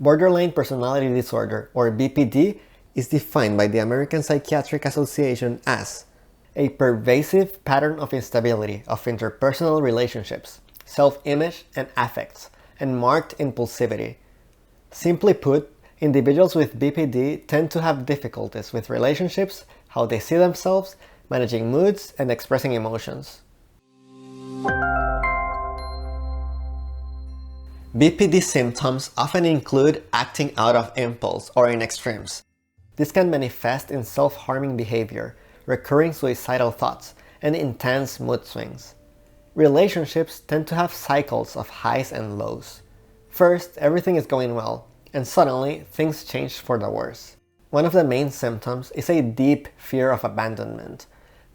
Borderline personality disorder, or BPD, is defined by the American Psychiatric Association as a pervasive pattern of instability of interpersonal relationships, self-image, and affects, and marked impulsivity. Simply put, individuals with BPD tend to have difficulties with relationships, how they see themselves, managing moods, and expressing emotions. Bpd symptoms often include acting out of impulse or in extremes. This can manifest in self-harming behavior, recurring suicidal thoughts, and intense mood swings. Relationships tend to have cycles of highs and lows. First, everything is going well, and suddenly things change for the worse. One of the main symptoms is a deep fear of abandonment.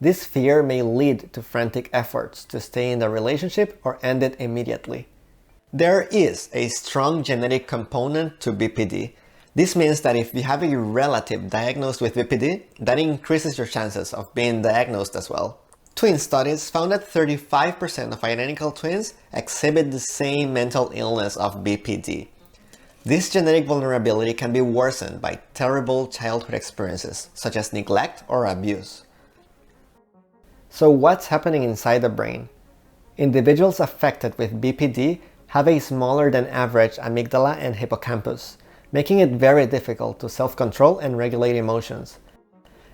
This fear may lead to frantic efforts to stay in the relationship or end it immediately. There is a strong genetic component to BPD. This means that if you have a relative diagnosed with BPD, that increases your chances of being diagnosed as well. Twin studies found that 35% of identical twins exhibit the same mental illness of BPD. This genetic vulnerability can be worsened by terrible childhood experiences, such as neglect or abuse. So what's happening inside the brain? Individuals affected with BPD have a smaller than average amygdala and hippocampus, making it very difficult to self-control and regulate emotions.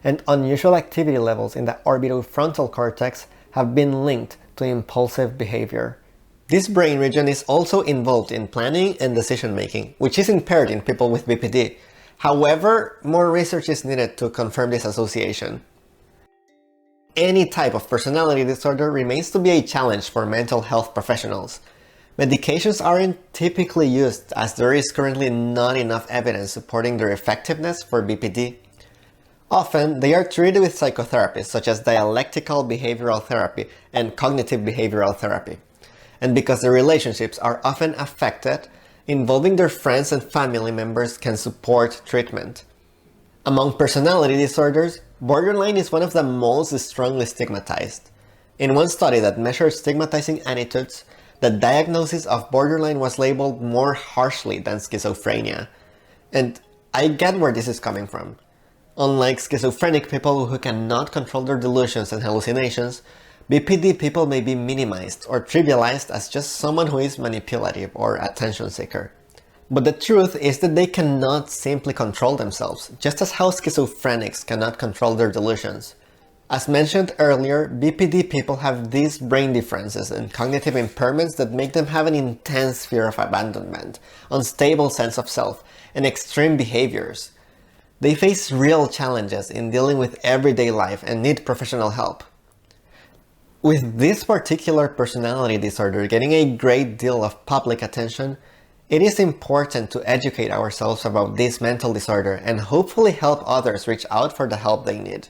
And unusual activity levels in the orbitofrontal cortex have been linked to impulsive behavior. This brain region is also involved in planning and decision-making, which is impaired in people with BPD. However, more research is needed to confirm this association. Any type of personality disorder remains to be a challenge for mental health professionals. Medications aren't typically used as there is currently not enough evidence supporting their effectiveness for BPD. Often, they are treated with psychotherapies such as dialectical behavioral therapy and cognitive behavioral therapy. And because the relationships are often affected, involving their friends and family members can support treatment. Among personality disorders, borderline is one of the most strongly stigmatized. In one study that measured stigmatizing attitudes, the diagnosis of borderline was labeled more harshly than schizophrenia. And I get where this is coming from. Unlike schizophrenic people who cannot control their delusions and hallucinations, BPD people may be minimized or trivialized as just someone who is manipulative or attention seeker. But the truth is that they cannot simply control themselves, just as how schizophrenics cannot control their delusions. As mentioned earlier, BPD people have these brain differences and cognitive impairments that make them have an intense fear of abandonment, unstable sense of self, and extreme behaviors. They face real challenges in dealing with everyday life and need professional help. With this particular personality disorder getting a great deal of public attention, it is important to educate ourselves about this mental disorder and hopefully help others reach out for the help they need.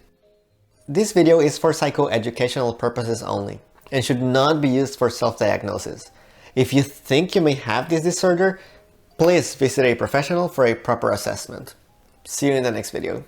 This video is for psychoeducational purposes only and should not be used for self-diagnosis. If you think you may have this disorder, please visit a professional for a proper assessment. See you in the next video.